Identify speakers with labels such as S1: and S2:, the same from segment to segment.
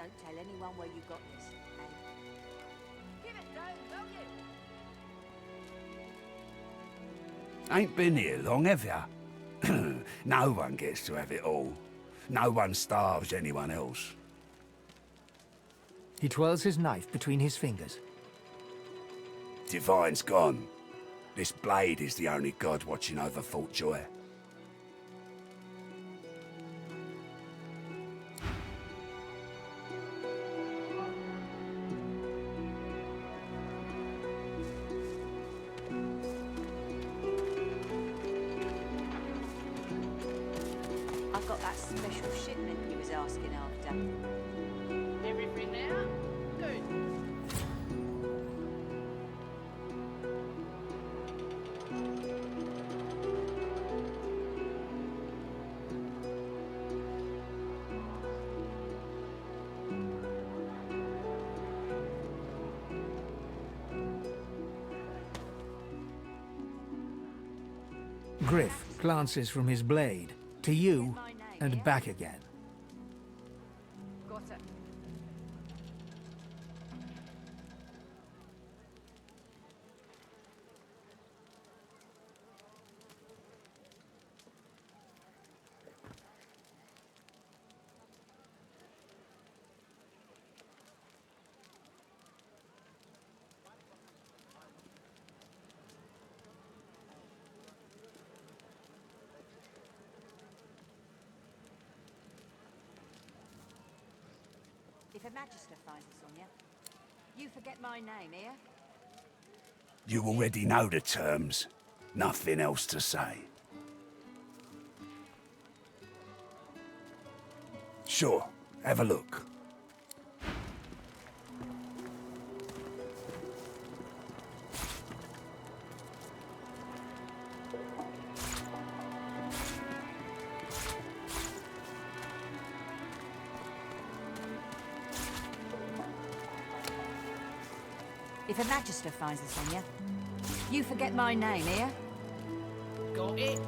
S1: Don't tell anyone where you got this, okay? Give it down, will you?
S2: Ain't been here long, have ya? No one gets to have it all. No one starves anyone else.
S3: He twirls his knife between his fingers.
S2: Divine's gone. This blade is the only god watching over Fort Joy.
S1: I've got that special shipment you was asking after.
S4: Everything now? Good.
S3: Griff glances from his blade to you and back again.
S4: Got it.
S1: If a magister finds us on you forget my name, here?
S2: You already know the terms. Nothing else to say. Sure, have a look.
S1: If a magister finds us on you forget my name, here?
S4: Got it.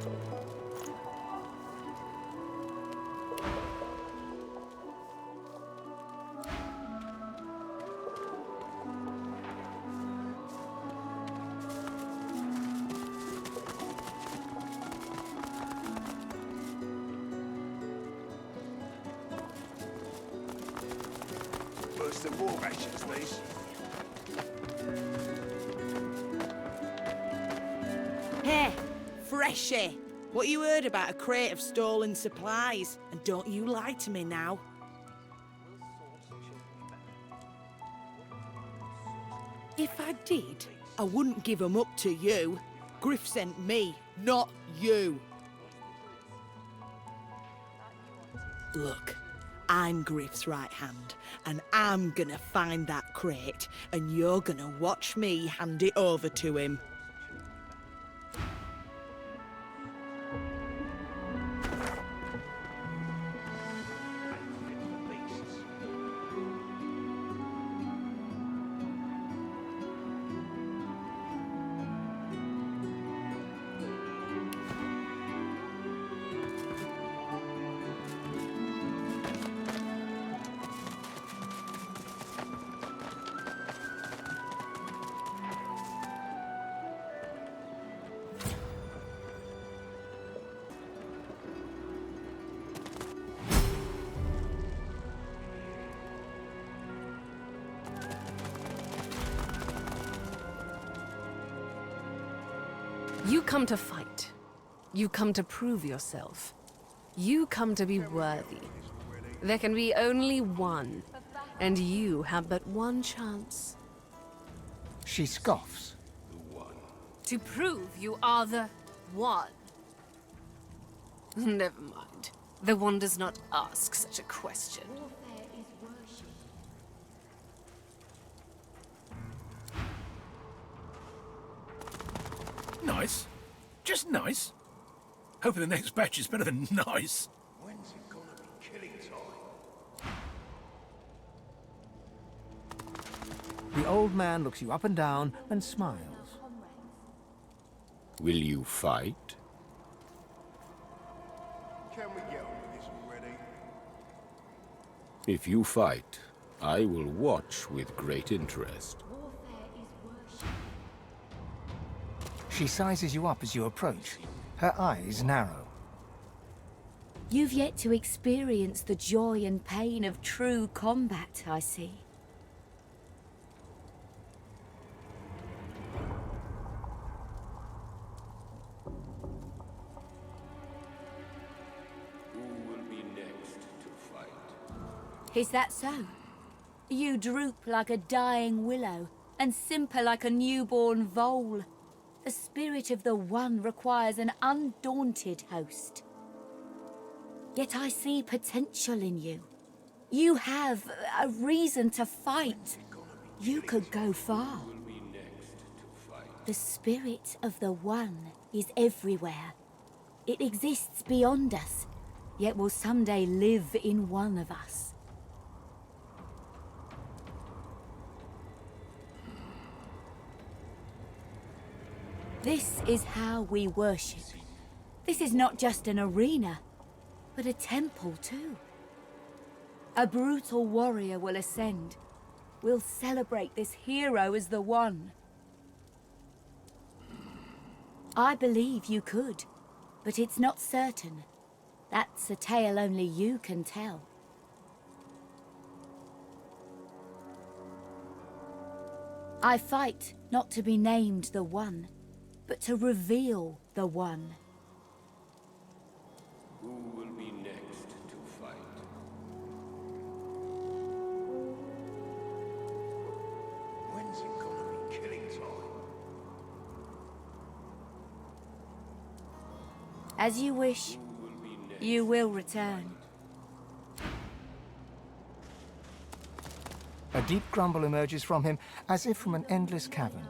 S2: Worse than war rations, these.
S5: Hey, Freshy! What you heard about a crate of stolen supplies? And don't you lie to me now. If I did, I wouldn't give them up to you. Griff sent me, not you. Look, I'm Griff's right hand, and I'm gonna find that crate, and you're gonna watch me hand it over to him.
S6: You come to fight. You come to prove yourself. You come to be worthy. There can be only one, and you have but one chance.
S3: She scoffs.
S6: To prove you are the one. Never mind. The one does not ask such a question.
S7: Nice. Just nice. Hoping the next batch is better than nice.
S2: When's it gonna be killing time?
S3: The old man looks you up and down and smiles.
S8: Will you fight?
S2: Can we get on with this already?
S8: If you fight, I will watch with great interest.
S3: She sizes you up as you approach. Her eyes narrow.
S1: You've yet to experience the joy and pain of true combat, I see. Is that so? You droop like a dying willow, and simper like a newborn vole. The spirit of the One requires an undaunted host. Yet I see potential in you. You have a reason to fight. You could go far. The spirit of the One is everywhere. It exists beyond us, yet will someday live in one of us. This is how we worship. This is not just an arena, but a temple too. A brutal warrior will ascend. We'll celebrate this hero as the One. I believe you could, but it's not certain. That's a tale only you can tell. I fight not to be named the One, but to reveal the One.
S8: Who will be next to fight?
S2: When's it gonna be killing time?
S1: As you wish, you will return.
S3: A deep grumble emerges from him, as if from an endless cavern.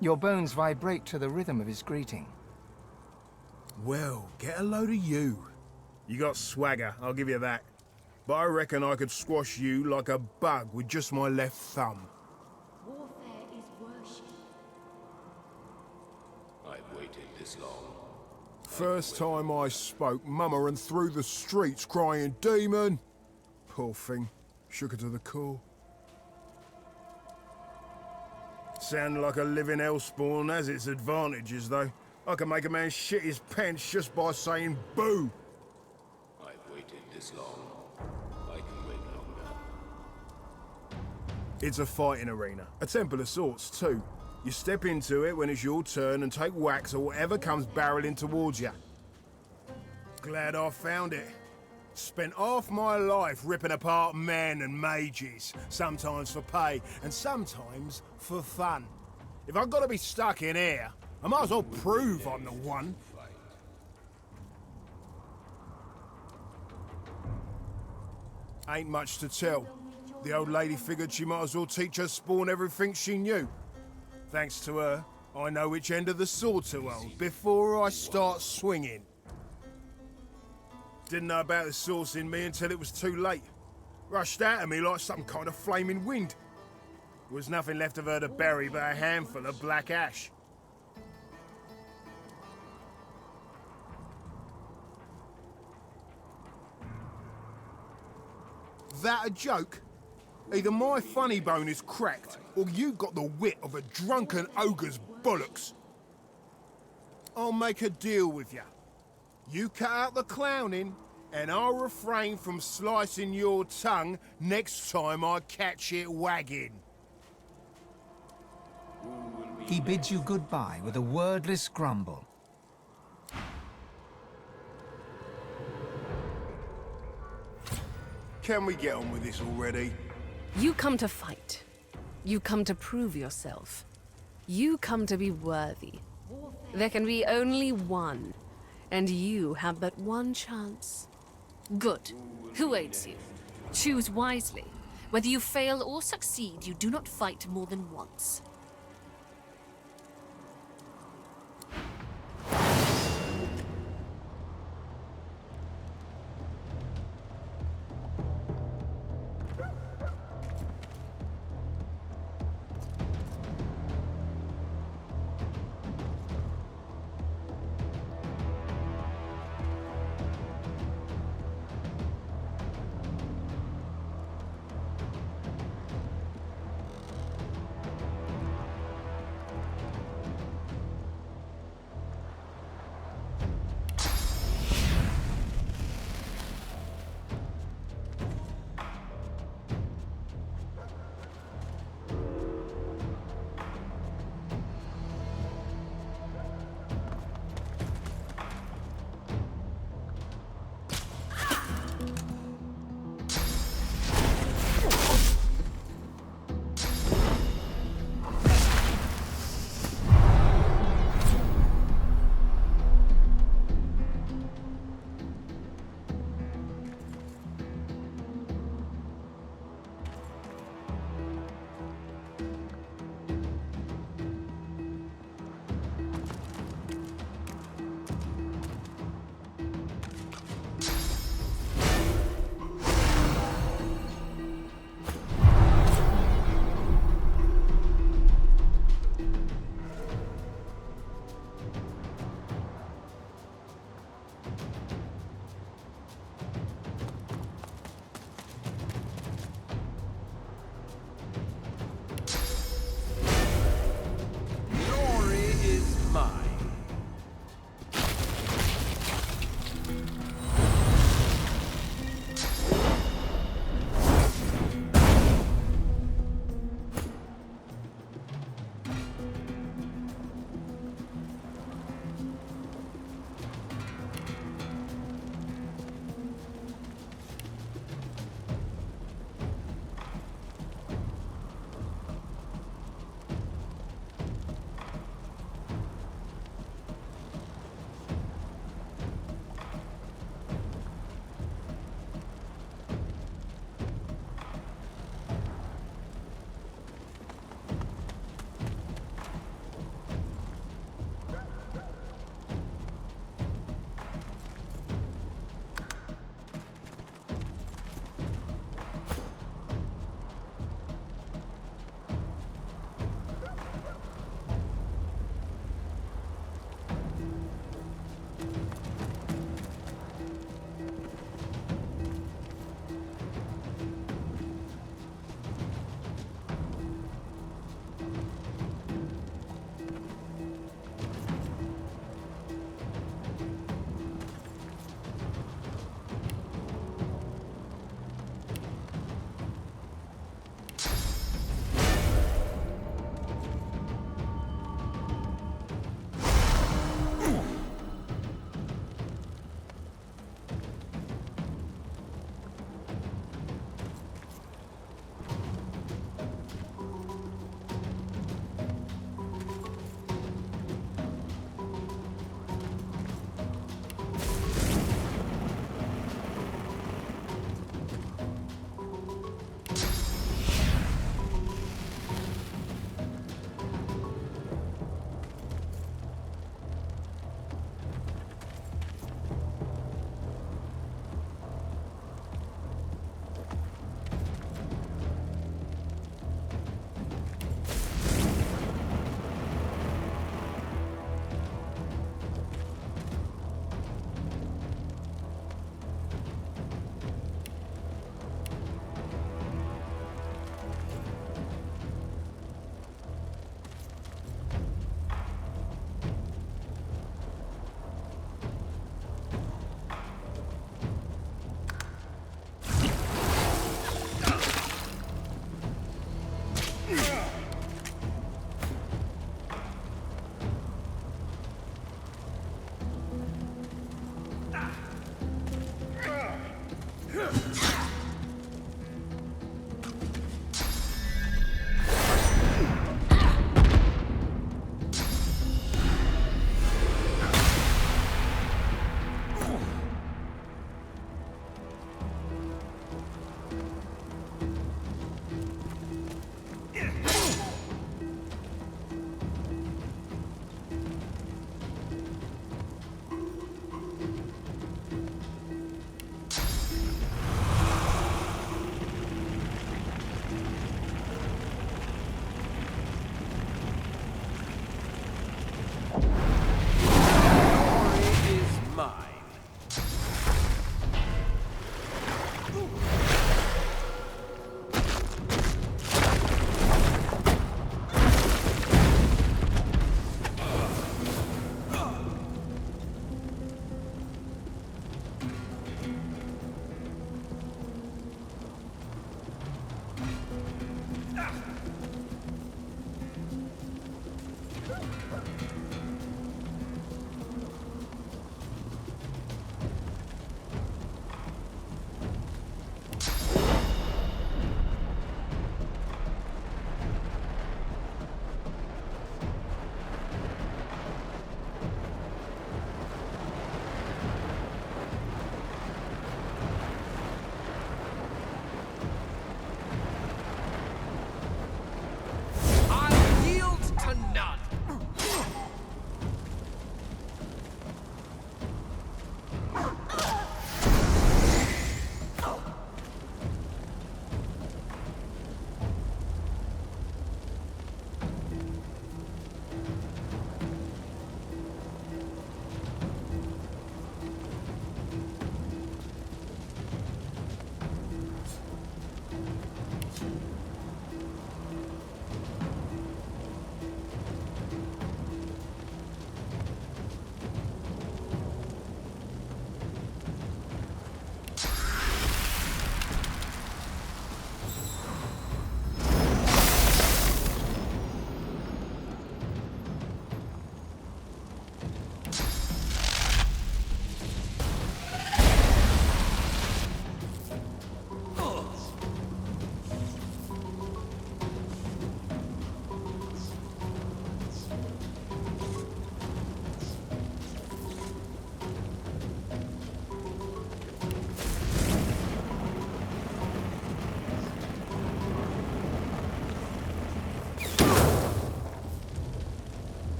S3: Your bones vibrate to the rhythm of his greeting.
S9: Well, get a load of you. You got swagger, I'll give you that. But I reckon I could squash you like a bug with just my left thumb.
S1: Warfare is worship.
S8: I've waited this long.
S9: First time I spoke, Mama ran through the streets crying, "Demon!" Poor thing, shook her to the core. Sounding like a living hellspawn has its advantages, though. I can make a man shit his pants just by saying boo.
S8: I've waited this long. I can wait longer.
S9: It's a fighting arena, a temple of sorts, too. You step into it when it's your turn and take whacks at whatever comes barreling towards you. Glad I found it. Spent half my life ripping apart men and mages, sometimes for pay and sometimes for fun. If I've got to be stuck in here, I might as well prove I'm the One. Ain't much to tell. The old lady figured she might as well teach her spawn everything she knew. Thanks to her, I know which end of the sword to hold before I start swinging. Didn't know about the source in me until it was too late. Rushed out at me like some kind of flaming wind. There was nothing left of her to bury but a handful of black ash. That a joke? Either my funny bone is cracked, or you got the wit of a drunken ogre's bollocks. I'll make a deal with you. You cut out the clowning, and I'll refrain from slicing your tongue next time I catch it wagging.
S3: He bids you goodbye with a wordless grumble.
S9: Can we get on with this already?
S6: You come to fight. You come to prove yourself. You come to be worthy. There can be only one, and you have but one chance.
S4: Good. Who aids you? Choose wisely. Whether you fail or succeed, you do not fight more than once.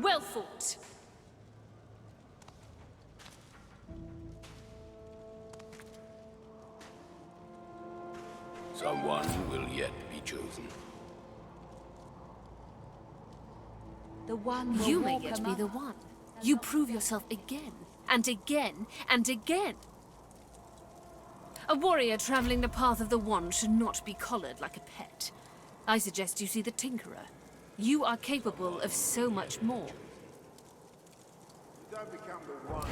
S4: Well fought.
S8: Someone will yet be chosen.
S1: The one will
S4: You may
S1: walk
S4: yet be
S1: among
S4: the
S1: us.
S4: one. You prove yourself again, and again, and again. A warrior traveling the path of the wand should not be collared like a pet. I suggest you see the Tinkerer. You are capable of so much more.
S9: Don't become the one.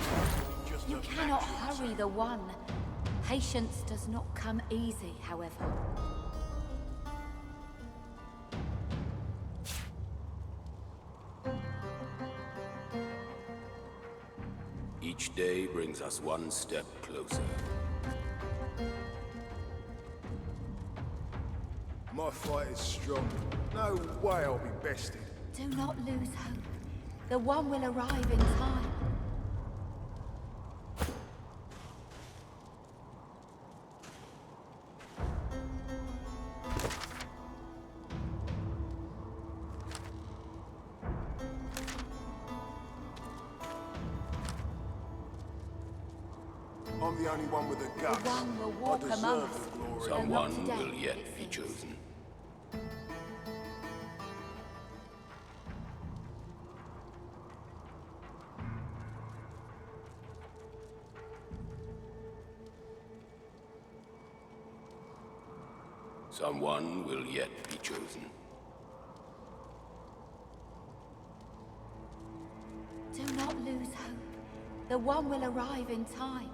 S9: Just
S1: You cannot hurry the one. Patience does not come easy, however.
S8: Each day brings us one step closer.
S9: My fight is strong. No way I'll be bested.
S1: Do not lose hope. The one will arrive in time.
S9: I'm the only one with the
S1: The
S9: guts.
S1: one will
S9: I
S1: walk
S9: deserve
S1: among us.
S9: the glory.
S1: Though not
S8: Someone
S1: today,
S8: will yet
S1: it
S8: be
S1: seems.
S8: chosen. Someone will yet be chosen.
S1: Do not lose hope. The one will arrive in time.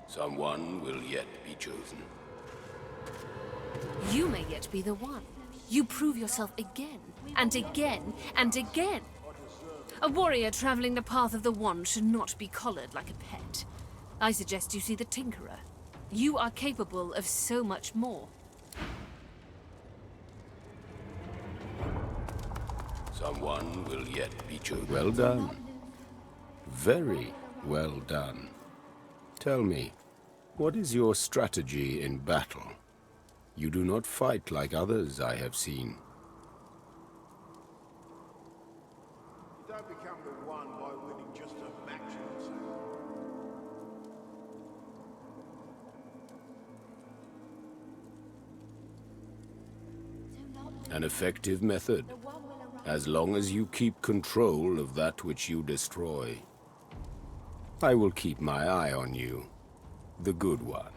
S8: Someone will yet be chosen.
S4: You may yet be the one. You prove yourself again, and again, and again. A warrior traveling the path of the wand should not be collared like a pet. I suggest you see the Tinkerer. You are capable of so much more.
S8: Someone will yet be chosen. Well done. Very well done. Tell me, what is your strategy in battle? You do not fight like others I have seen.
S9: You don't become the one by winning just a match or two.
S1: Do not lose.
S8: An effective method,
S1: The one will arrive.
S8: as long as you keep control of that which you destroy. I will keep my eye on you, the good one.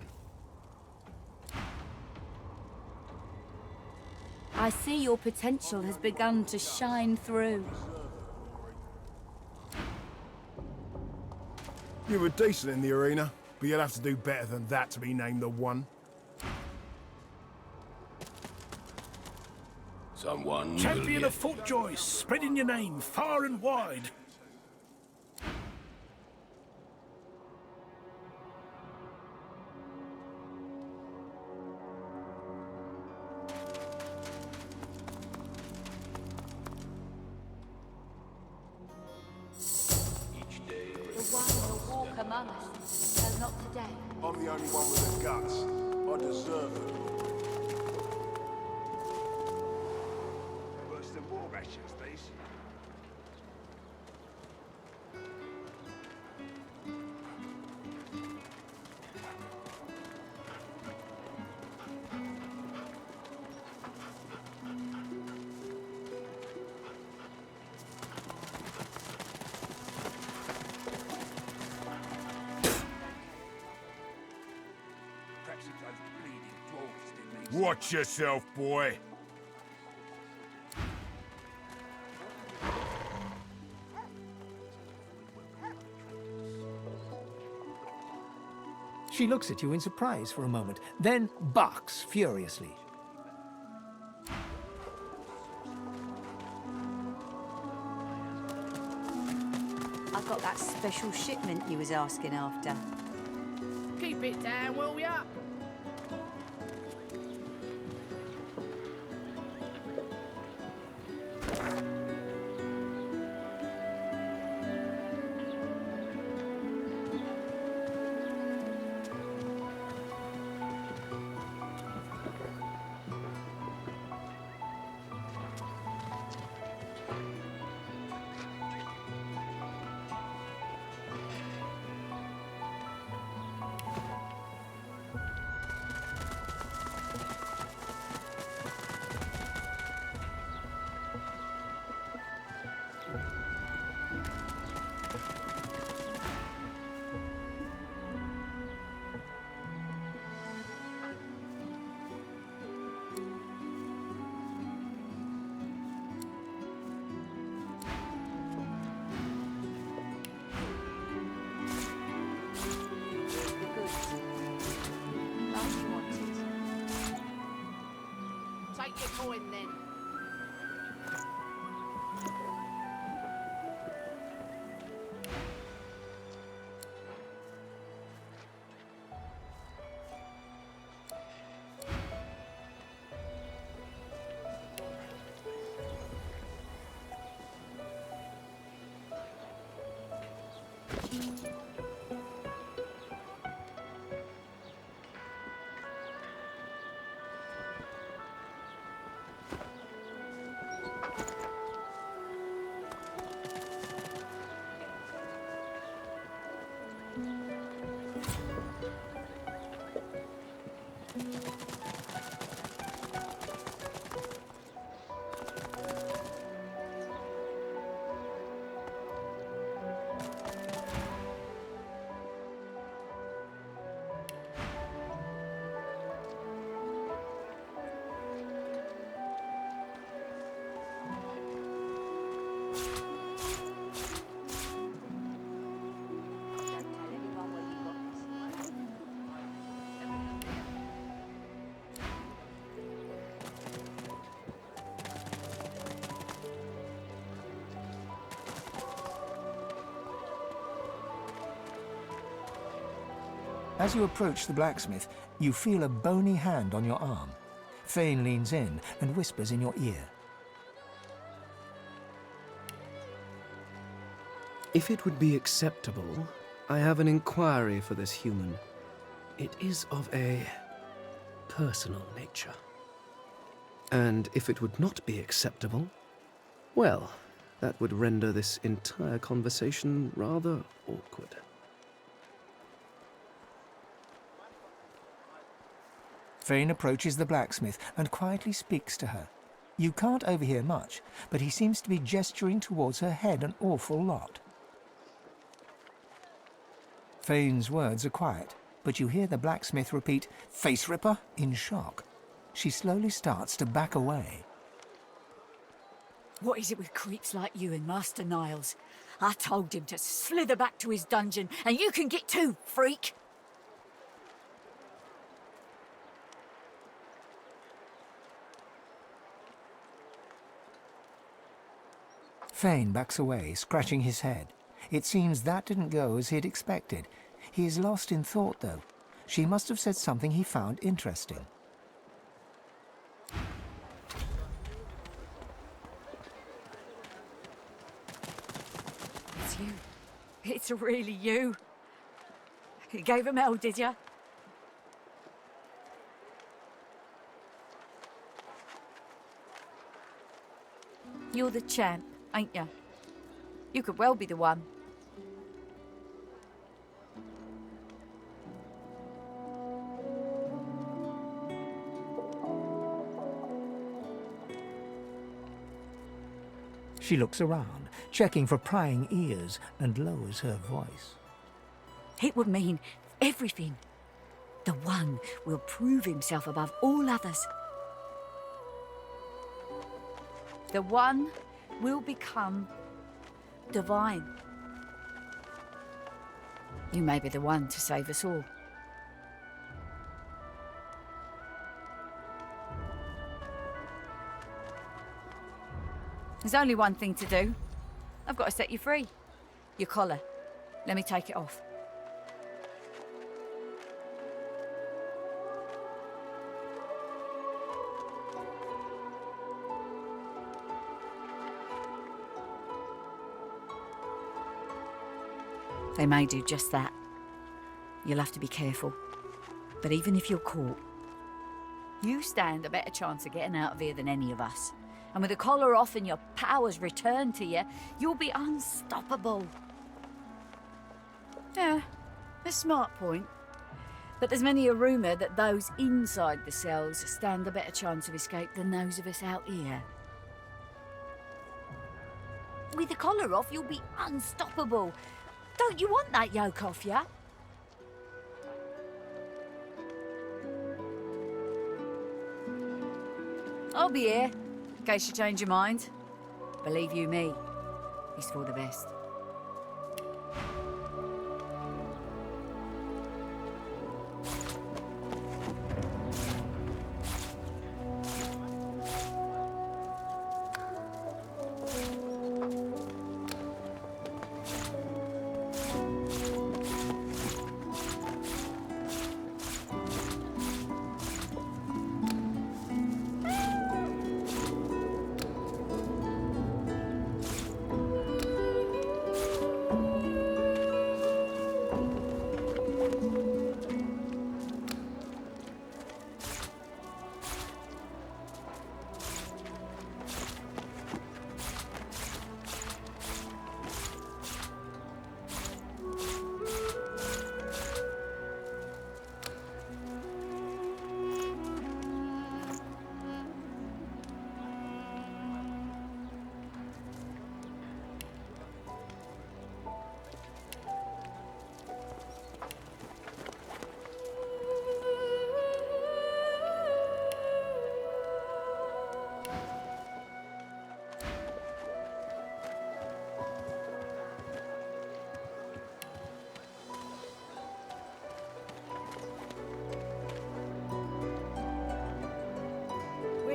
S1: I see your potential has begun to shine through.
S9: You were decent in the arena, but you'll have to do better than that to be named the one.
S8: Someone will
S7: Champion
S8: yet...
S7: of Footjoy, spreading your name far and wide.
S1: The one will walk among us, though not today.
S9: I'm the only one with the guts. I deserve the glory. Worse than war rations, these. Watch yourself, boy.
S3: She looks at you in surprise for a moment, then barks furiously.
S10: I got that special shipment you was asking after.
S11: Keep it down, will ya? Take your coin then.
S3: As you approach the blacksmith, you feel a bony hand on your arm. Fane leans in and whispers in your ear.
S12: If it would be acceptable, I have an inquiry for this human. It is of a personal nature. And if it would not be acceptable, well, that would render this entire conversation rather awkward.
S3: Fane approaches the blacksmith and quietly speaks to her. You can't overhear much, but he seems to be gesturing towards her head an awful lot. Fane's words are quiet, but you hear the blacksmith repeat, "Face ripper," in shock. She slowly starts to back away.
S1: What is it with creeps like you and Master Niles? I told him to slither back to his dungeon, and you can get too, freak!
S3: Fane backs away, scratching his head. It seems that didn't go as he'd expected. He is lost in thought, though. She must have said something he found interesting.
S1: It's you. It's really you. You gave him hell, did you? You're the champ, ain't you? You could well be the one.
S3: She looks around, checking for prying ears, and lowers her voice.
S1: It would mean everything. The one will prove himself above all others. The one will become divine. You may be the one to save us all. There's only one thing to do. I've got to set you free. Your collar. Let me take it off. They may do just that. You'll have to be careful. But even if you're caught, you stand a better chance of getting out of here than any of us. And with the collar off and your powers returned to you, you'll be unstoppable. Yeah, a smart point. But there's many a rumour that those inside the cells stand a better chance of escape than those of us out here. With the collar off, you'll be unstoppable. Don't you want that yoke off, yeah? I'll be here, in case you change your mind. Believe you me, it's for the best.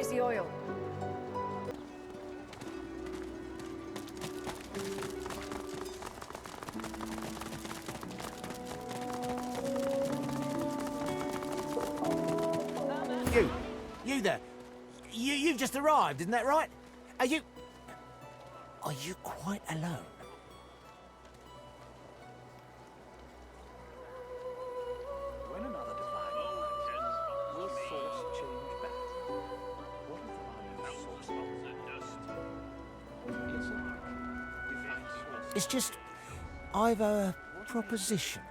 S6: Here's the oil.
S13: You there. You've just arrived, isn't that right? Are you quite alone?
S14: When another divine will source change back. What if there are no sources?
S13: It's just, I've a proposition.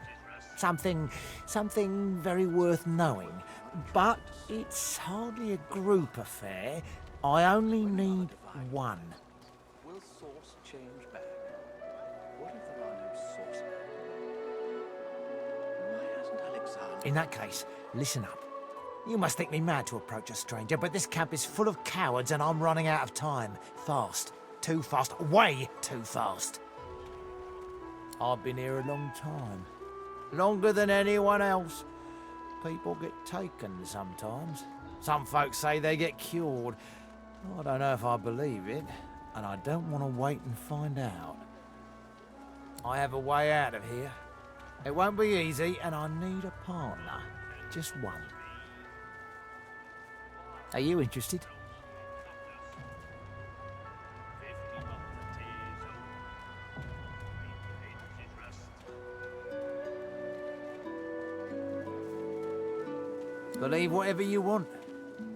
S13: Something very worth knowing. But it's hardly a group affair. I only need one.
S14: Will source change back? What if there are no sources? Why hasn't Alexander...
S13: In that case, listen up. You must think me mad to approach a stranger, but this camp is full of cowards and I'm running out of time. Fast. Too fast. Way too fast. I've been here a long time. Longer than anyone else. People get taken sometimes. Some folks say they get cured. I don't know if I believe it, and I don't want to wait and find out. I have a way out of here. It won't be easy, and I need a partner. Just one. Are you interested? Believe whatever you want.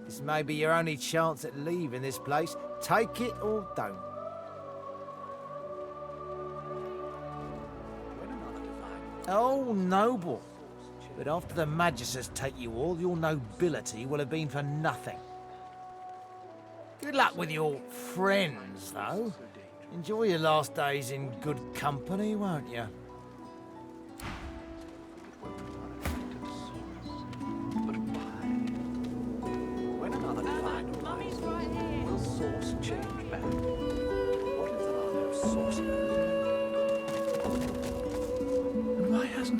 S13: This may be your only chance at leaving this place. Take it or don't. Oh, noble. But after the Magus's take you all, your nobility will have been for nothing. Good luck with your friends, though. Enjoy your last days in good company, won't you?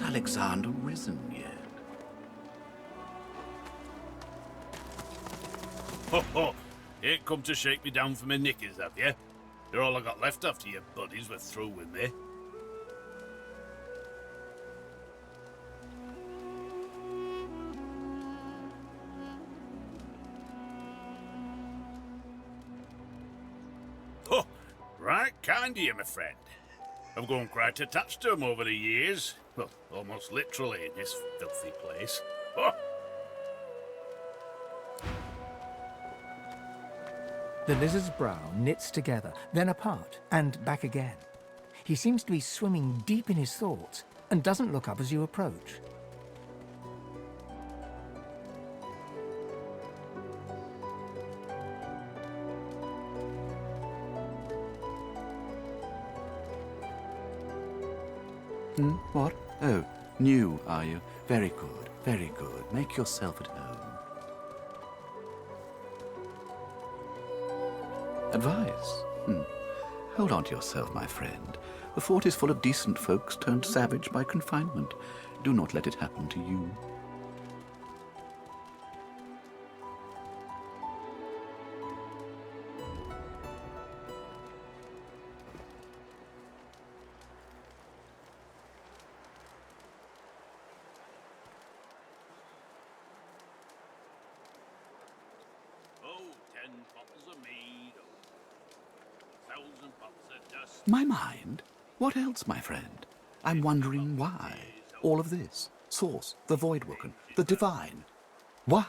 S7: Alexander risen yet? Ho ho! Ain't come to shake me down for my knickers, have you? You're all I got left after your buddies were through with me. Oh, right kind of you, my friend. I've grown quite attached to him over the years. Well, almost literally in this filthy place. Oh.
S3: The lizard's brow knits together, then apart, and back again. He seems to be swimming deep in his thoughts, and doesn't look up as you approach.
S14: What? Oh, new, are you? Very good, very good. Make yourself at home. Advice? Hold on to yourself, my friend. The fort is full of decent folks turned savage by confinement. Do not let it happen to you. My mind? What else, my friend? I'm wondering why. All of this. Source, the Voidwoken, the Divine. Why?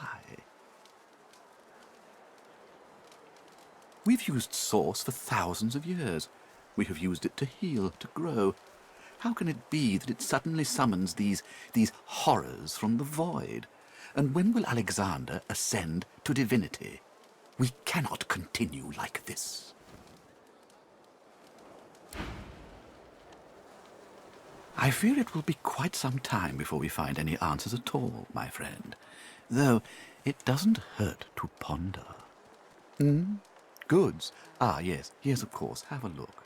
S14: We've used Source for thousands of years. We have used it to heal, to grow. How can it be that it suddenly summons these horrors from the void? And when will Alexander ascend to divinity? We cannot continue like this. I fear it will be quite some time before we find any answers at all, my friend. Though it doesn't hurt to ponder. Goods? Ah, yes, of course. Have a look.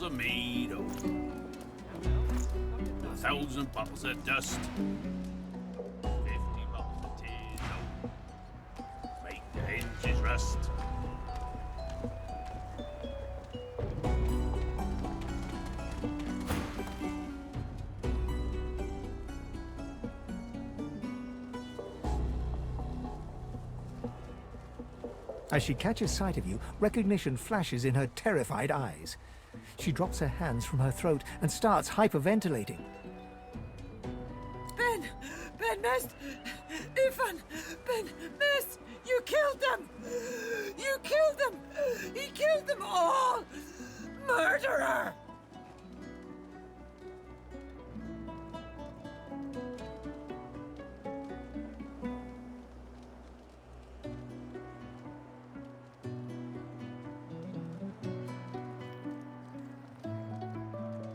S7: bottles of mead, 1,000 bottles of dust, 50 bottles of tears, make the hinges rust.
S3: As she catches sight of you, recognition flashes in her terrified eyes. She drops her hands from her throat and starts hyperventilating.
S15: Ben! Ben Mist! Ifan! Ben Mist! You killed them! You killed them! He killed them all! Murderer!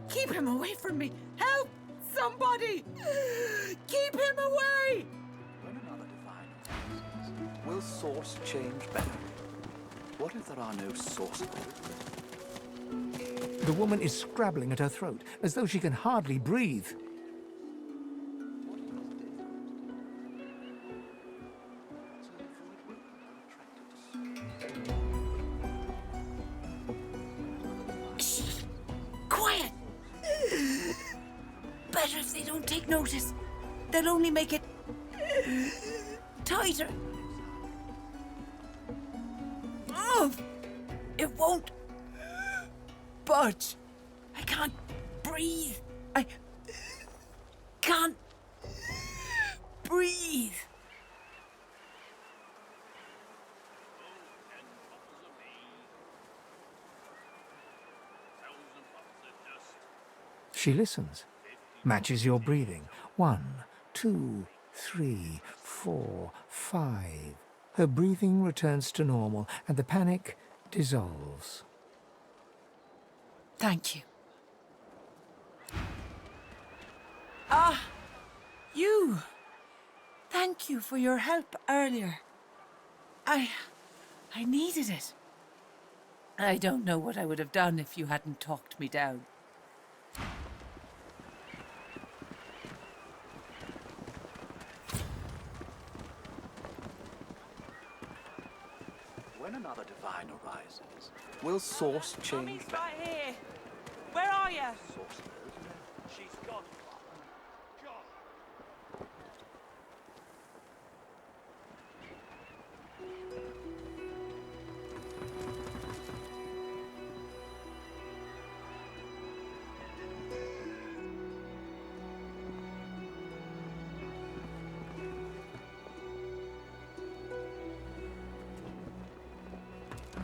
S15: Keep him away from me! Help! Somebody! Keep him away!
S14: When another divine arises, will source change better? What if there are no sources?
S3: The woman is scrabbling at her throat, as though she can hardly breathe.
S15: Quiet! Better if they don't take notice. They'll only make it tighter. Oh, it won't budge. I can't breathe. I can't breathe.
S3: She listens, matches your breathing. 1, 2, 3, 4, 5. Her breathing returns to normal and the panic dissolves.
S15: Thank you. Ah, you. Thank you for your help earlier. I needed it. I don't know what I would have done if you hadn't talked me down.
S14: When another divine arises, will source change
S15: Mummy's right here. Where are you?
S7: She's gone.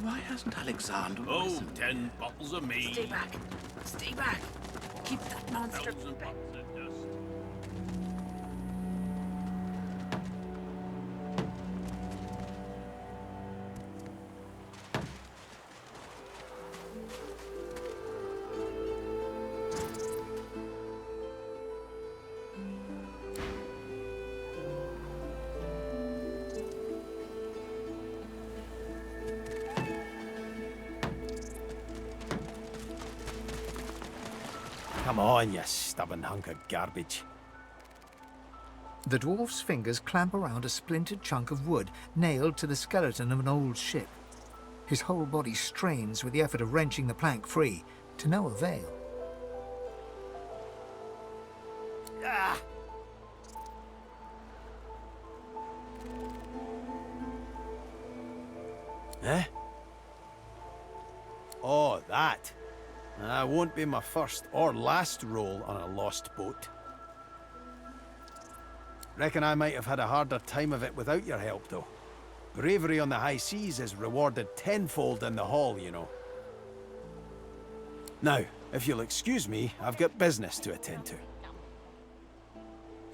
S14: Why hasn't Alexander
S7: Oh,
S14: risen?
S7: 10 bottles of mead.
S15: Stay back. Stay back. Keep that monster
S7: 1,000
S15: back.
S7: bottles of dust.
S13: Come on, you stubborn hunk of garbage.
S3: The dwarf's fingers clamp around a splintered chunk of wood nailed to the skeleton of an old ship. His whole body strains with the effort of wrenching the plank free, to no avail.
S13: Ah! Eh? Oh, that. That won't be my first or last roll on a lost boat. Reckon I might have had a harder time of it without your help, though. Bravery on the high seas is rewarded tenfold in the hall, you know. Now, if you'll excuse me, I've got business to attend to.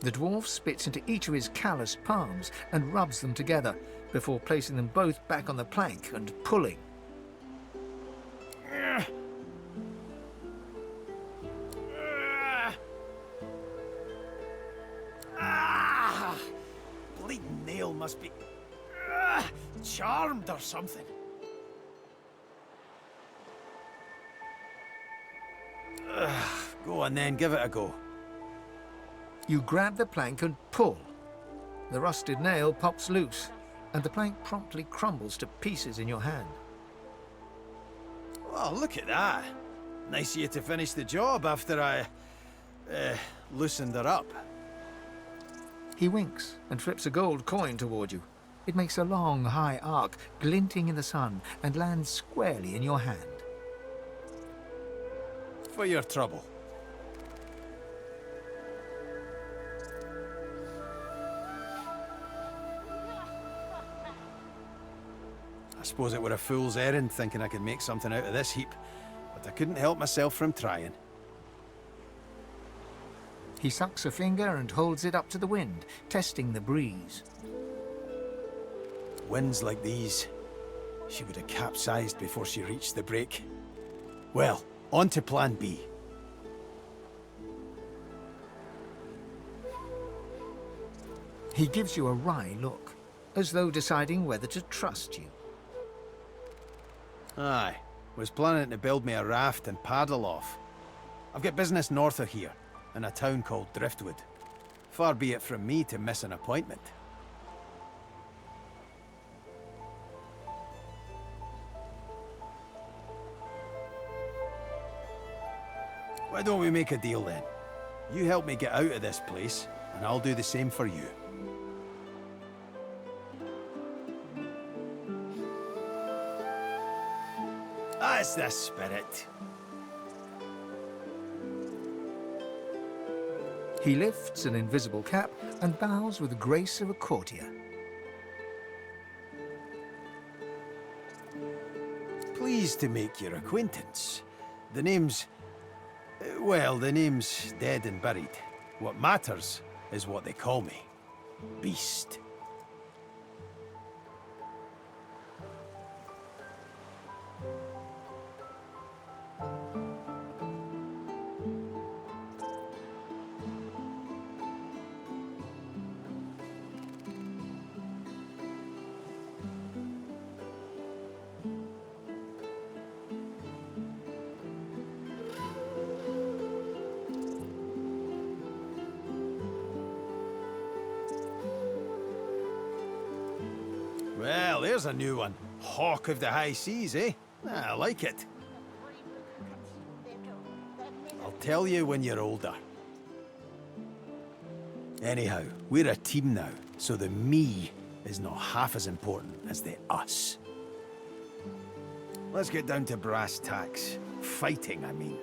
S3: The dwarf spits into each of his calloused palms and rubs them together, before placing them both back on the plank and pulling.
S13: Bleeding nail must be charmed or something.
S16: Go on then, give it a go.
S3: You grab the plank and pull. The rusted nail pops loose, and the plank promptly crumbles to pieces in your hand.
S16: Oh, look at that. Nice of you to finish the job after I... loosened her up.
S3: He winks and flips a gold coin toward you. It makes a long, high arc, glinting in the sun, and lands squarely in your hand.
S16: For your trouble. I suppose it were a fool's errand thinking I could make something out of this heap, but I couldn't help myself from trying.
S3: He sucks a finger and holds it up to the wind, testing the breeze.
S16: Winds like these, she would have capsized before she reached the break. Well, on to plan B.
S3: He gives you a wry look, as though deciding whether to trust you.
S16: Aye, was planning to build me a raft and paddle off. I've got business north of here, in a town called Driftwood. Far be it from me to miss an appointment. Why don't we make a deal then? You help me get out of this place, and I'll do the same for you. That's the spirit.
S3: He lifts an invisible cap and bows with the grace of a courtier.
S16: Pleased to make your acquaintance. The name's... well, the name's dead and buried. What matters is what they call me. Beast. Well, there's a new one. Hawk of the high seas, eh? I like it. I'll tell you when you're older. Anyhow, we're a team now, so the me is not half as important as the us. Let's get down to brass tacks. Fighting, I mean.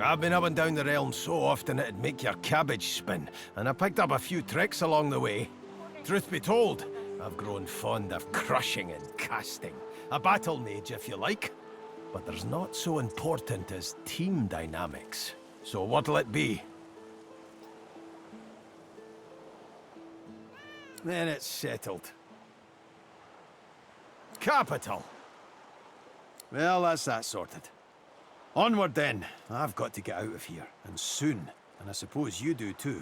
S16: I've been up and down the realm so often it'd make your cabbage spin, and I picked up a few tricks along the way. Truth be told, I've grown fond of crushing and casting. A battle mage, if you like. But there's not so important as team dynamics. So what'll it be? Then it's settled. Capital! Well, that's that sorted. Onward then. I've got to get out of here, and soon. And I suppose you do too.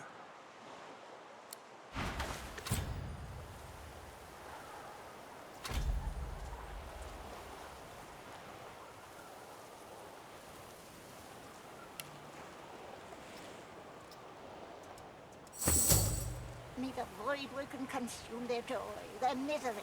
S17: May the void woken consume their joy, their misery.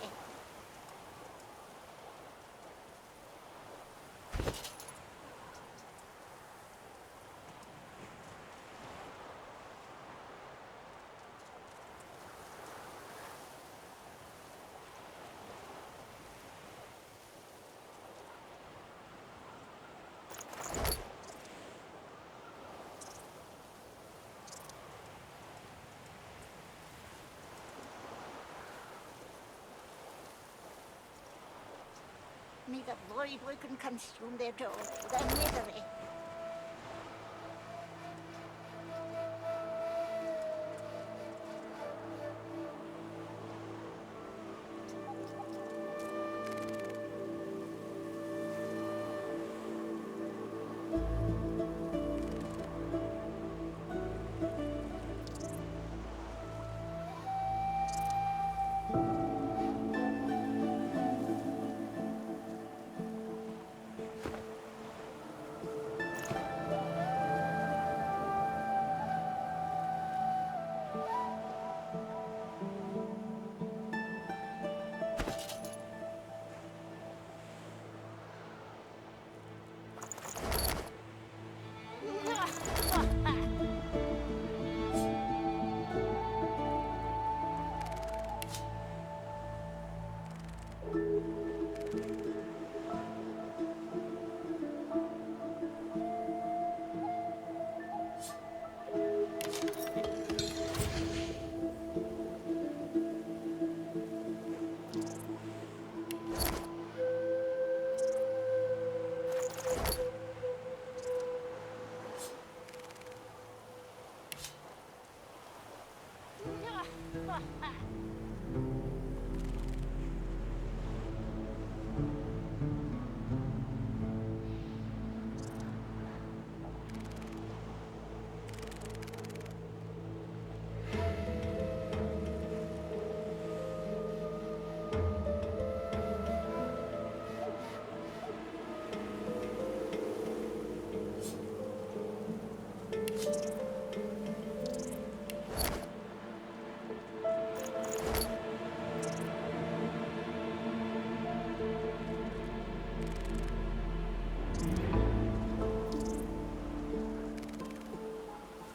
S17: May the void woken consume their joy, their misery.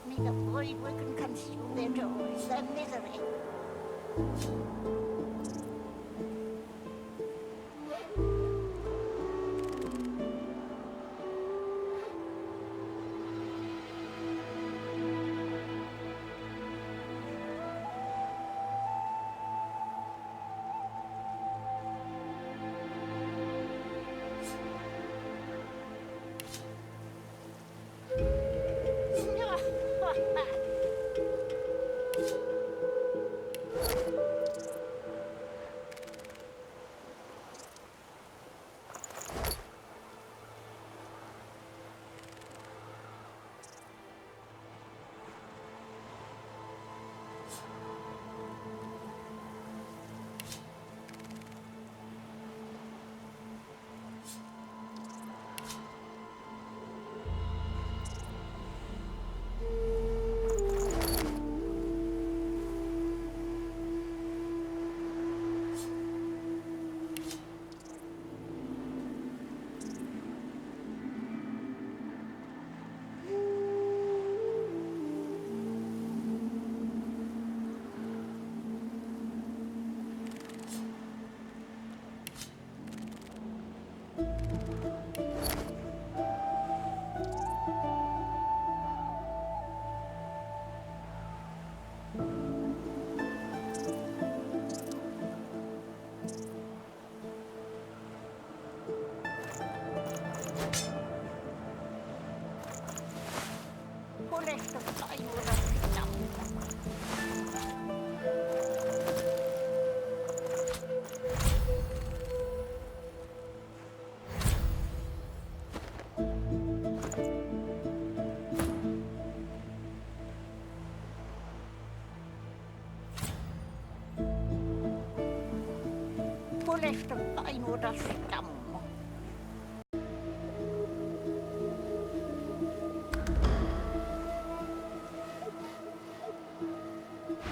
S17: May the void work consume their joys, their misery.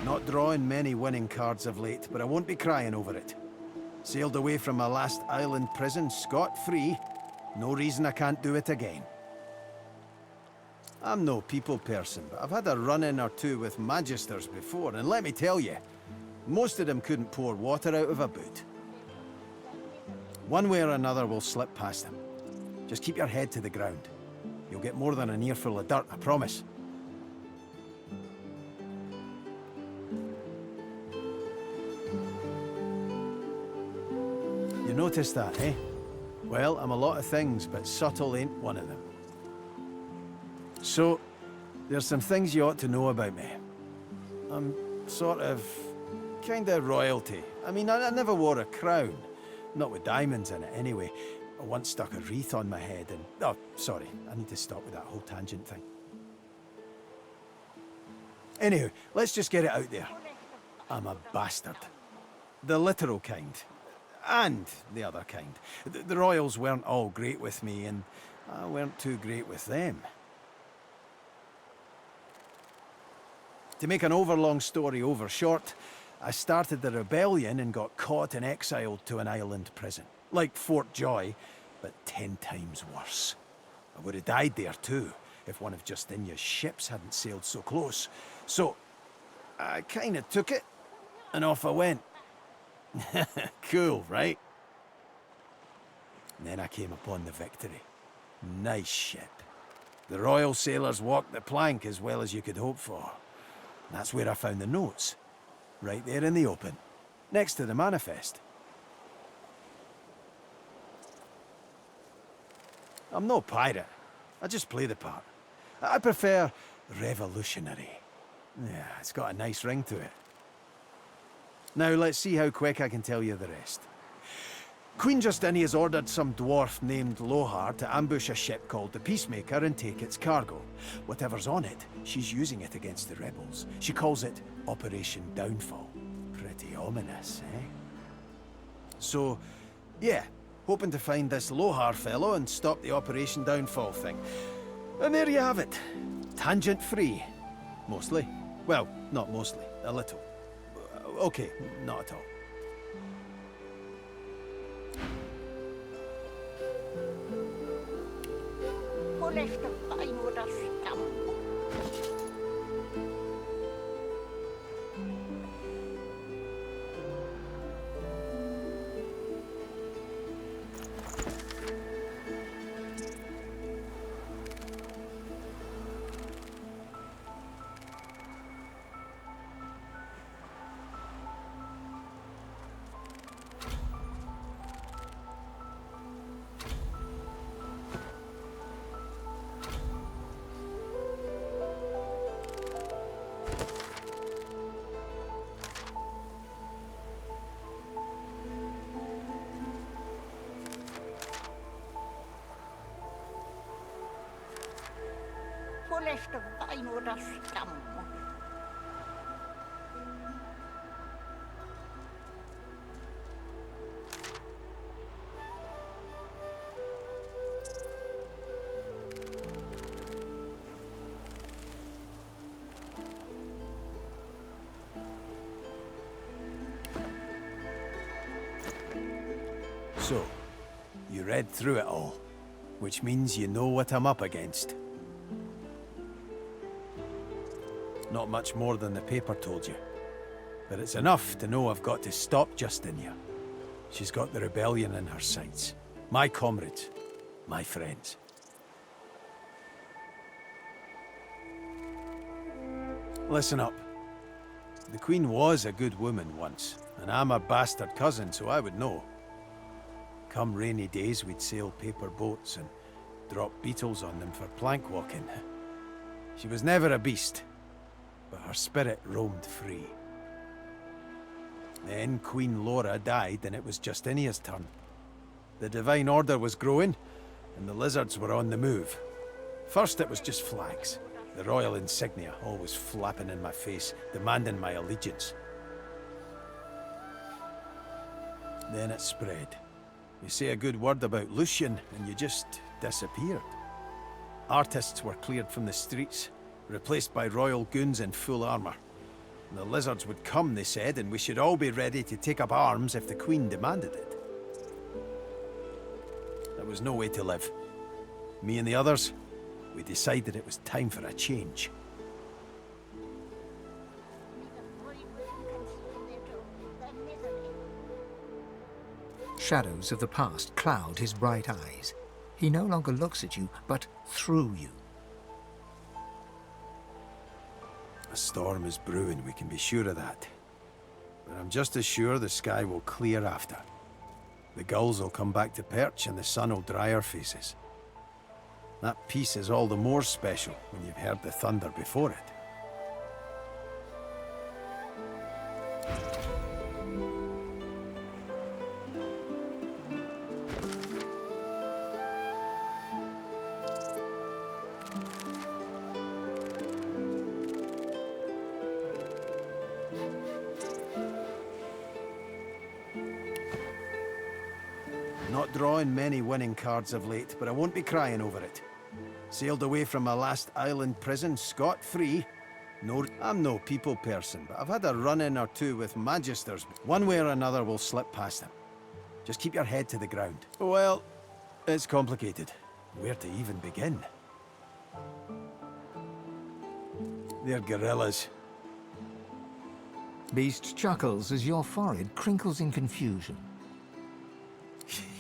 S16: Not drawing many winning cards of late, but I won't be crying over it. Sailed away from my last island prison scot-free. No reason I can't do it again. I'm no people person, but I've had a run-in or two with magisters before, and let me tell you, most of them couldn't pour water out of a boot. One way or another we'll slip past them. Just keep your head to the ground. You'll get more than an earful of dirt, I promise. You noticed that, eh? Well, I'm a lot of things, but subtle ain't one of them. So, there's some things you ought to know about me. I'm sort of... kinda royalty. I mean, I never wore a crown. Not with diamonds in it, anyway. I once stuck a wreath on my head and... Oh, sorry. I need to stop with that whole tangent thing. Anywho, let's just get it out there. I'm a bastard. The literal kind. And the other kind. The royals weren't all great with me, and I weren't too great with them. To make an overlong story over short, I started the rebellion and got caught and exiled to an island prison. Like Fort Joy, but 10 times worse. I would have died there too, if one of Justinia's ships hadn't sailed so close. So, I kinda took it, and off I went. Cool, right? And then I came upon the Victory. Nice ship. The royal sailors walked the plank as well as you could hope for. That's where I found the notes. Right there in the open, next to the manifest. I'm no pirate. I just play the part. I prefer revolutionary. Yeah, it's got a nice ring to it. Now let's see how quick I can tell you the rest. Queen Justinia's ordered some dwarf named Lohar to ambush a ship called the Peacemaker and take its cargo. Whatever's on it, she's using it against the rebels. She calls it Operation Downfall. Pretty ominous, eh? So, yeah, hoping to find this Lohar fellow and stop the Operation Downfall thing. And there you have it. Tangent-free. Mostly. Well, not mostly. A little. Okay, not at all. So, you read through it all, which means you know what I'm up against. Not much more than the paper told you, but it's enough to know I've got to stop Justinia. She's got the rebellion in her sights. My comrades, my friends. Listen up. The Queen was a good woman once, and I'm a bastard cousin, so I would know. Come rainy days, we'd sail paper boats and drop beetles on them for plank walking. She was never a beast, but her spirit roamed free. Then Queen Lora died, and it was Justinia's turn. The Divine Order was growing, and the lizards were on the move. First it was just flags, the royal insignia always flapping in my face, demanding my allegiance. Then it spread. You say a good word about Lucian, and you just disappeared. Artists were cleared from the streets, replaced by royal goons in full armor. And the lizards would come, they said, and we should all be ready to take up arms if the Queen demanded it. There was no way to live. Me and the others, we decided it was time for a change.
S3: Shadows of the past cloud his bright eyes. He no longer looks at you, but through you.
S16: A storm is brewing, we can be sure of that. But I'm just as sure the sky will clear after. The gulls will come back to perch and the sun will dry our faces. That peace is all the more special when you've heard the thunder before it. Not drawing many winning cards of late, but I won't be crying over it. Sailed away from my last island prison scot-free. No, I'm no people person, but I've had a run-in or two with magisters. One way or another we'll slip past them. Just keep your head to the ground. Well, it's complicated. Where to even begin? They're gorillas.
S3: Beast chuckles as your forehead crinkles in confusion.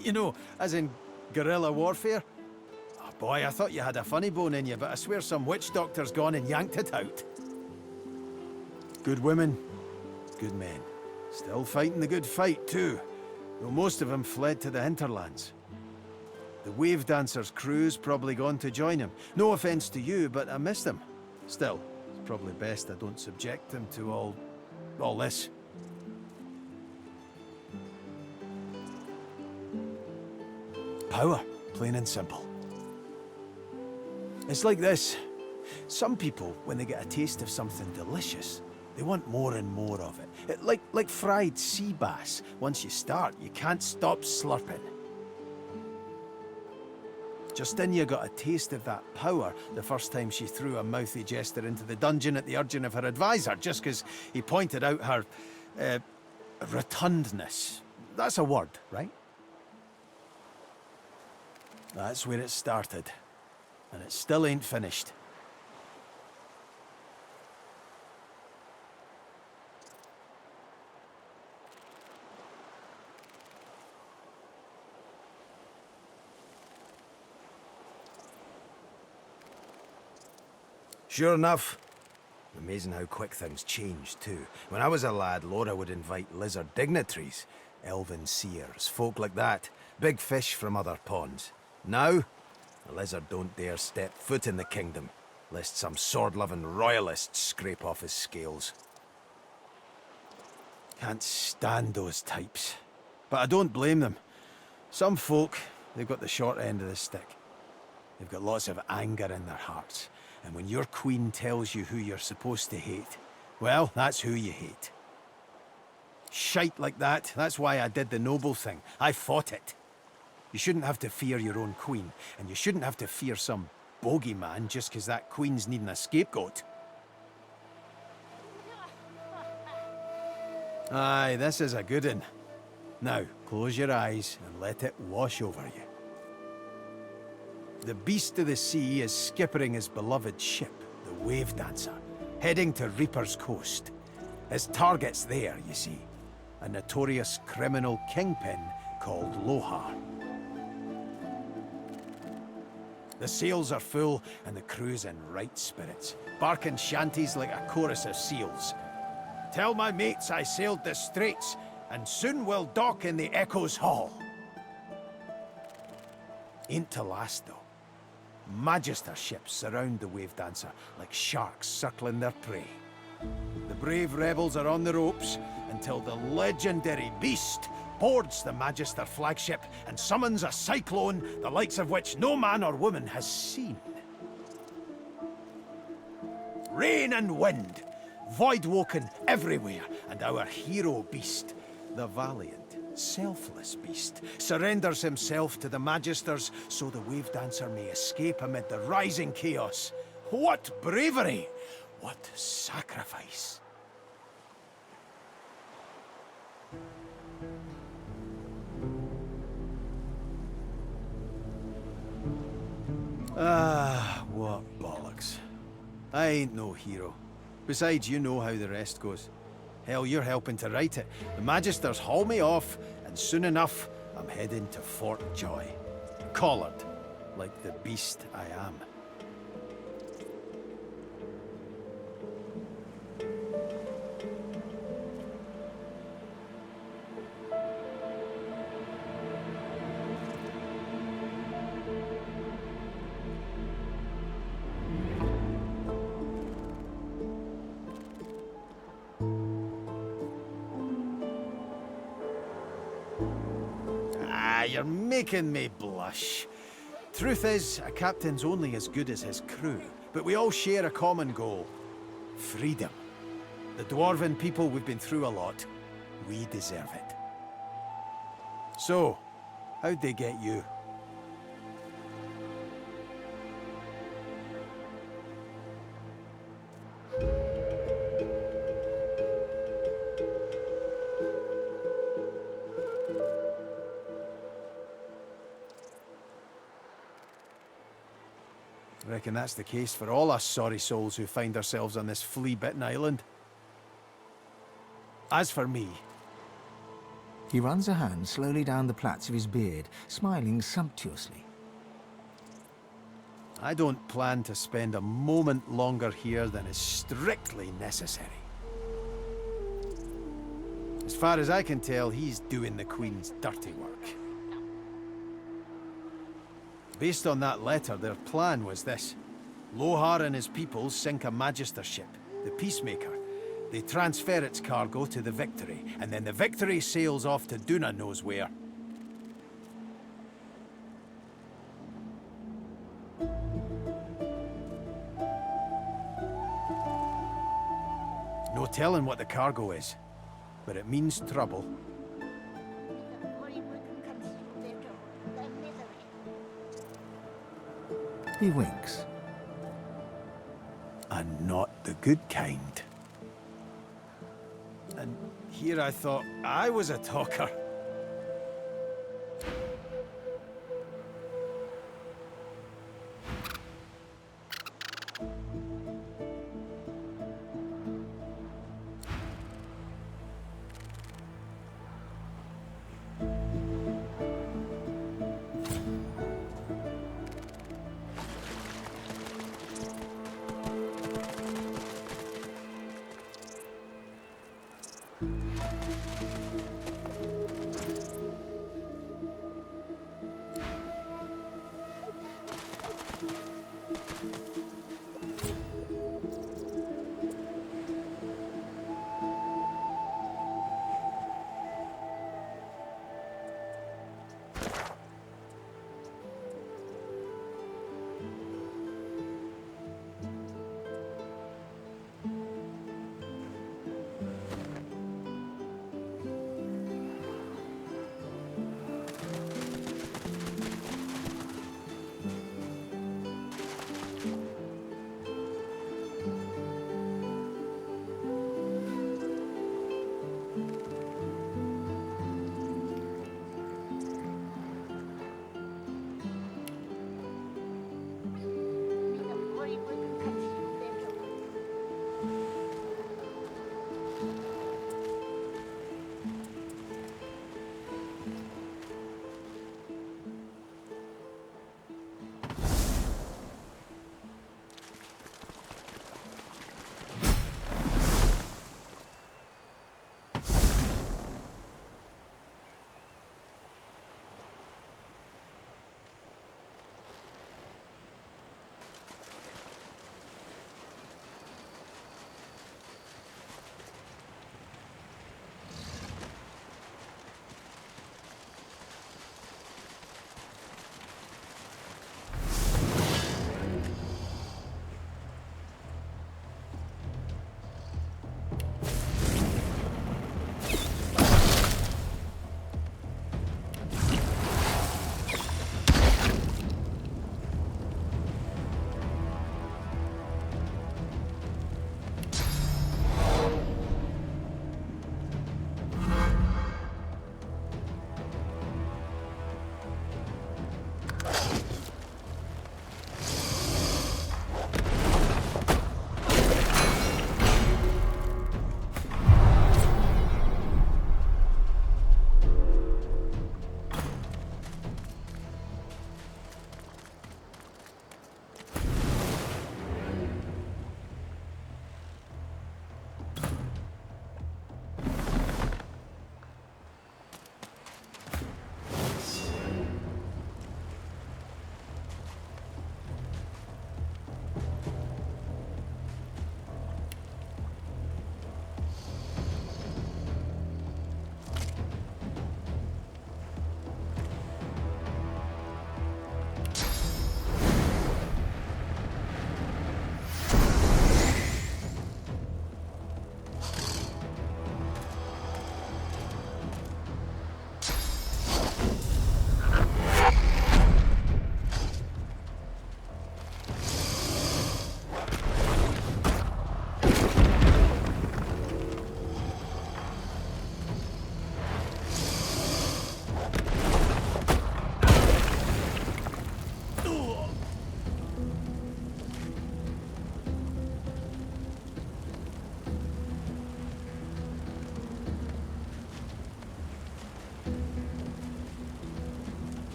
S16: You know, as in guerrilla warfare? Oh boy, I thought you had a funny bone in you, but I swear some witch doctor's gone and yanked it out. Good women, good men. Still fighting the good fight, too. Though most of them fled to the hinterlands. The wave dancer's crew's probably gone to join him. No offense to you, but I miss them. Still, it's probably best I don't subject them to all this. Power, plain and simple. It's like this. Some people, when they get a taste of something delicious, they want more and more of it. Like fried sea bass. Once you start, you can't stop slurping. Justina got a taste of that power the first time she threw a mouthy jester into the dungeon at the urging of her advisor, just because he pointed out her, rotundness. That's a word, right? That's where it started. And it still ain't finished.
S18: Sure enough. Amazing how quick things change, too. When I was a lad, Lora would invite lizard dignitaries, elven seers, folk like that. Big fish from other ponds. Now, the lizard don't dare step foot in the kingdom, lest some sword-loving royalist scrape off his scales.
S16: Can't stand those types. But I don't blame them. Some folk, they've got the short end of the stick. They've got lots of anger in their hearts. And when your queen tells you who you're supposed to hate, well, that's who you hate. Shite like that, that's why I did the noble thing. I fought it. You shouldn't have to fear your own queen, and you shouldn't have to fear some bogeyman just because that queen's needing a scapegoat. Aye, this is a good one. Now, close your eyes and let it wash over you. The beast of the sea is skippering his beloved ship, the Wave Dancer, heading to Reaper's Coast. His target's there, you see, a notorious criminal kingpin called Lohar. The sails are full and the crew's in right spirits, barking shanties like a chorus of seals. Tell my mates I sailed the straits, and soon will dock in the Echo's Hall. Ain't to last, though. Magister ships surround the Wave Dancer like sharks circling their prey. The brave rebels are on the ropes until the legendary beast boards the Magister flagship and summons a cyclone the likes of which no man or woman has seen. Rain and wind, void-woken everywhere, and our hero beast, the valiant, selfless beast, surrenders himself to the Magisters so the Wave Dancer may escape amid the rising chaos. What bravery! What sacrifice! Ah, what bollocks. I ain't no hero. Besides, you know how the rest goes. Hell, you're helping to write it. The Magisters haul me off, and soon enough, I'm heading to Fort Joy. Collared, like the beast I am. You're making me blush. Truth is, a captain's only as good as his crew, but we all share a common goal. Freedom. The dwarven people, we've been through a lot. We deserve it. So, how'd they get you? Reckon that's the case for all us sorry souls who find ourselves on this flea-bitten island. As for me...
S3: He runs a hand slowly down the plaits of his beard, smiling sumptuously.
S16: I don't plan to spend a moment longer here than is strictly necessary. As far as I can tell, he's doing the Queen's dirty work. Based on that letter, their plan was this. Lohar and his people sink a Magister ship, the Peacemaker. They transfer its cargo to the Victory, and then the Victory sails off to Duna knows where.
S18: telling what the cargo is, but it means trouble.
S3: He winks.
S18: And not the good kind. And here I thought I was a talker.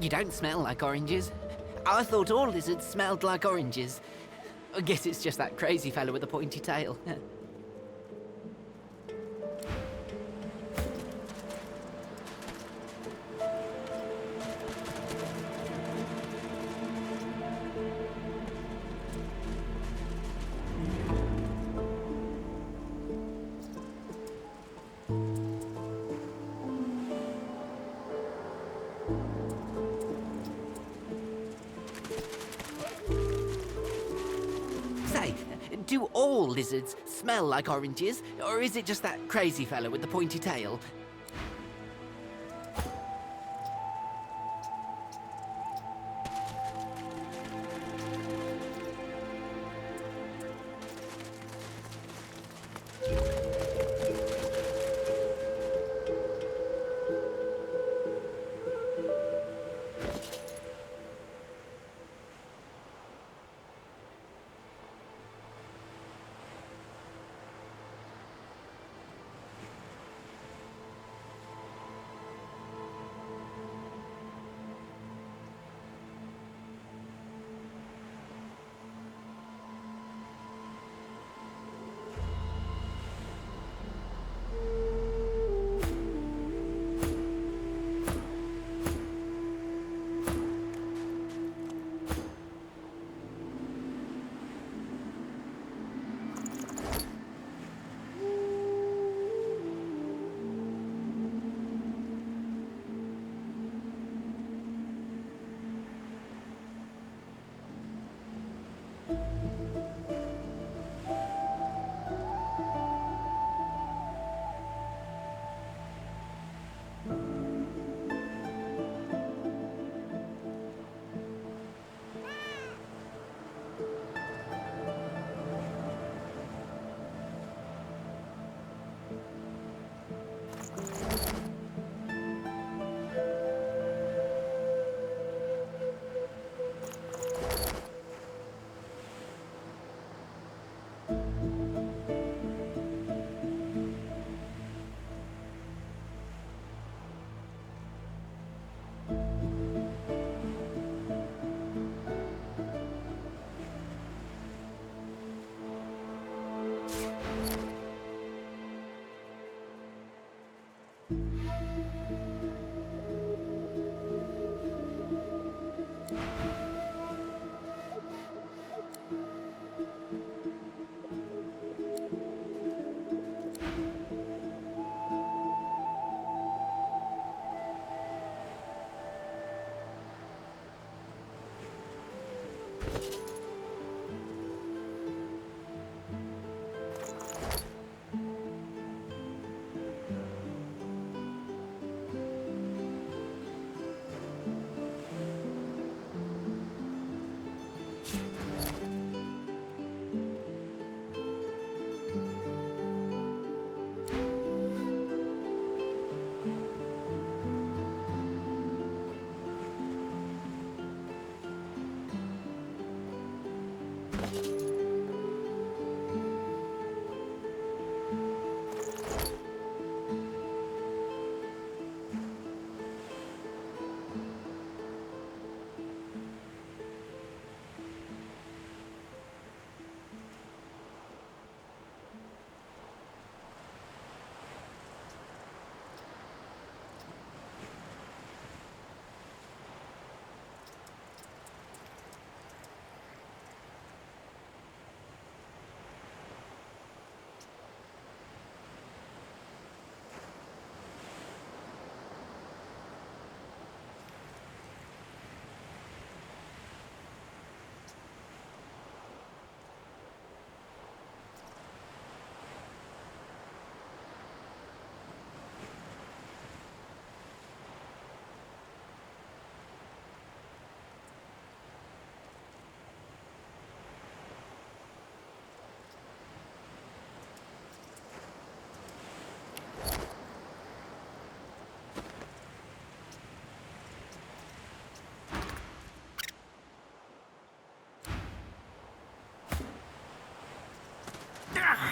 S19: You don't smell like oranges. I thought all lizards smelled like oranges. I guess it's just that crazy fellow with the pointy tail. Do all lizards smell like oranges, or is it just that crazy fellow with the pointy tail?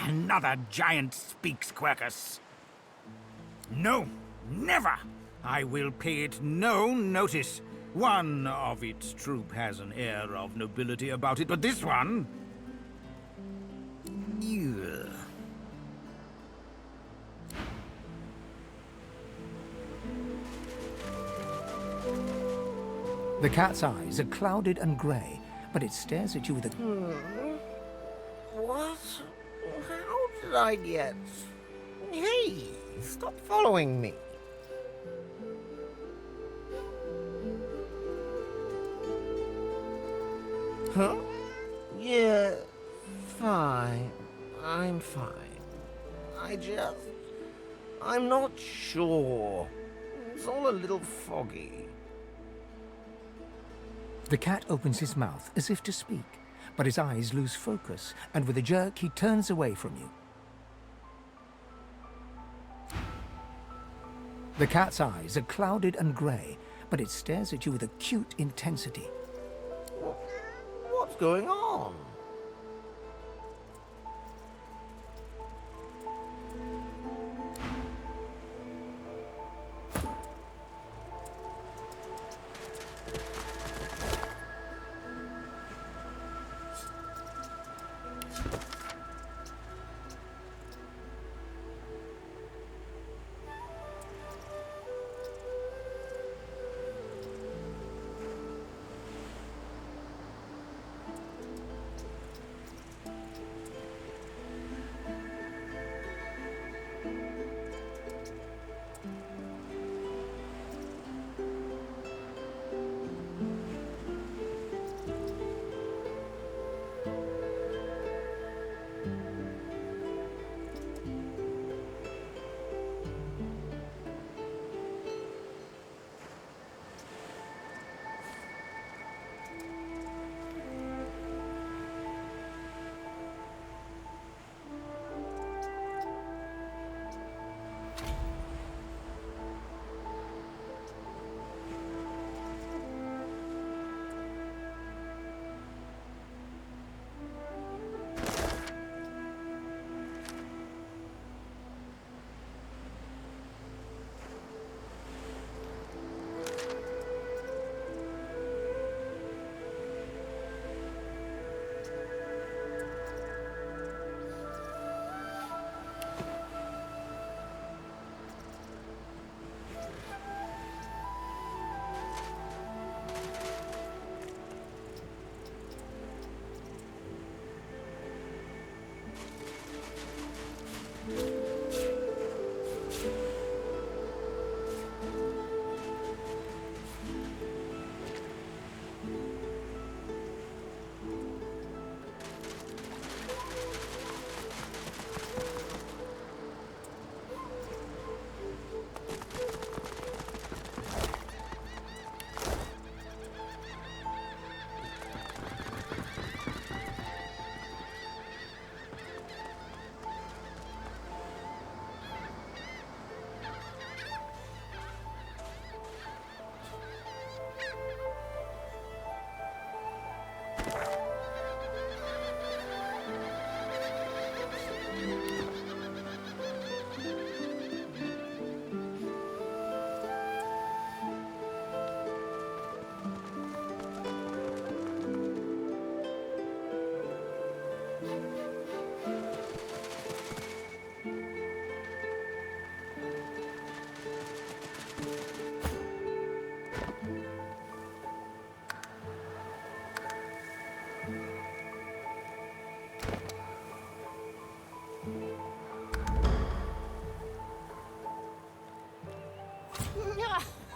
S20: Another giant speaks, Quercus. No, never! I will pay it no notice. One of its troop has an air of nobility about it, but this one... Ugh.
S3: The cat's eyes are clouded and grey, but it stares at you with a...
S21: What? How did I get... Hey, stop following me. Huh? Yeah, fine. I'm fine. I'm not sure. It's all a little foggy.
S3: The cat opens his mouth as if to speak, but his eyes lose focus, and with a jerk he turns away from you. The cat's eyes are clouded and grey, but it stares at you with acute intensity.
S21: What's going on?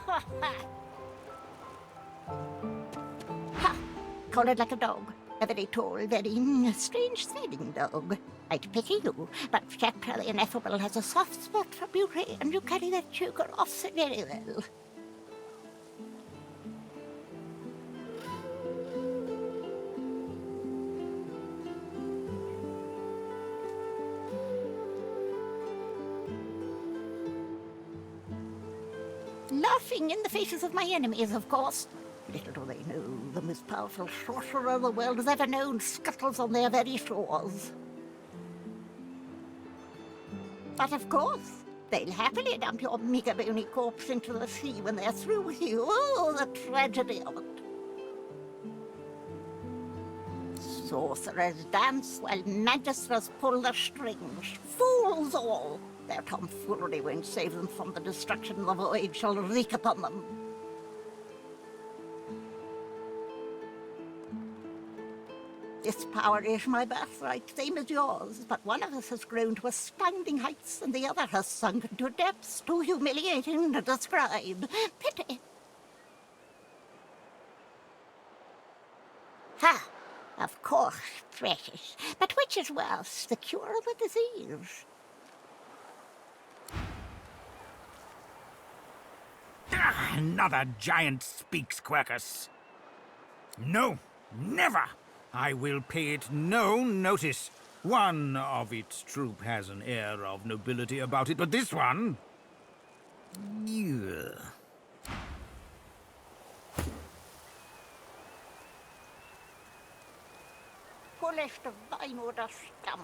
S17: Ha! Collared like a dog. A very tall, very strange-smelling dog. I'd pity you, but Chapter the Ineffable has a soft spot for beauty, and you carry that choker off so very well. Laughing in the faces of my enemies, of course. Little do they know, the most powerful sorcerer the world has ever known scuttles on their very shores. But of course, They'll happily dump your meager bony corpse into the sea when they're through with you. Oh, the tragedy of it. Sorcerers dance while magisters pull the strings. Fools all! Their tomfoolery won't save them from the destruction the void shall wreak upon them. This power is my birthright, same as yours, but one of us has grown to astounding heights and the other has sunk to depths too humiliating to describe. Pity. Ha! Of course, precious. But which is worse, the cure or the disease?
S20: Another giant speaks, Quercus. No, never! I will pay it no notice. One of its troop has an air of nobility about it, but this one... Ugh.
S17: Fullest of thine odor scum.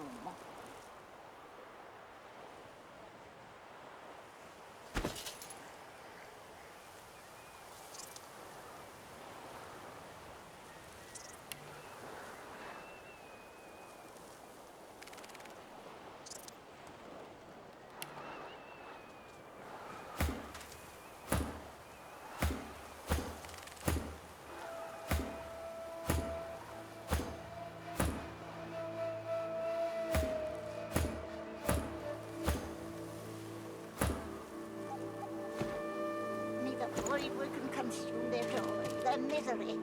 S17: We can consume their joy, their misery.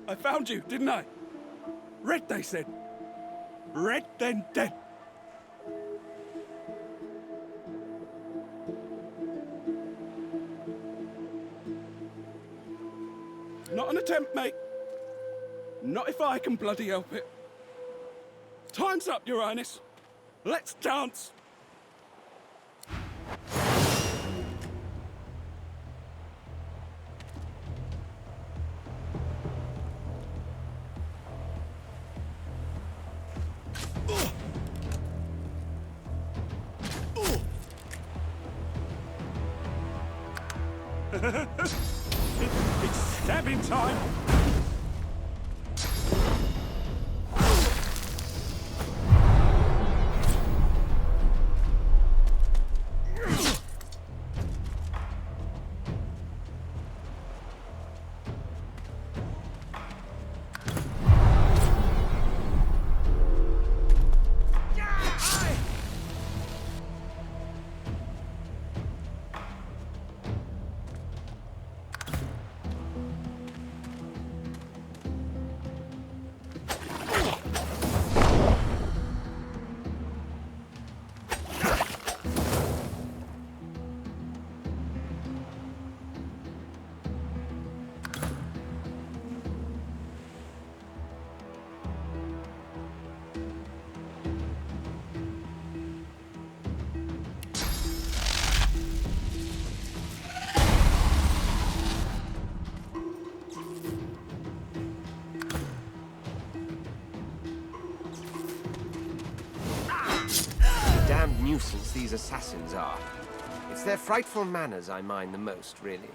S2: I found you, didn't I? Red, they said. Red, then dead. Not an attempt, mate. Not if I can bloody help it. Time's up, Your Highness. Let's dance. It's stabbing time!
S5: Damned nuisance these assassins are. It's their frightful manners I mind the most, really.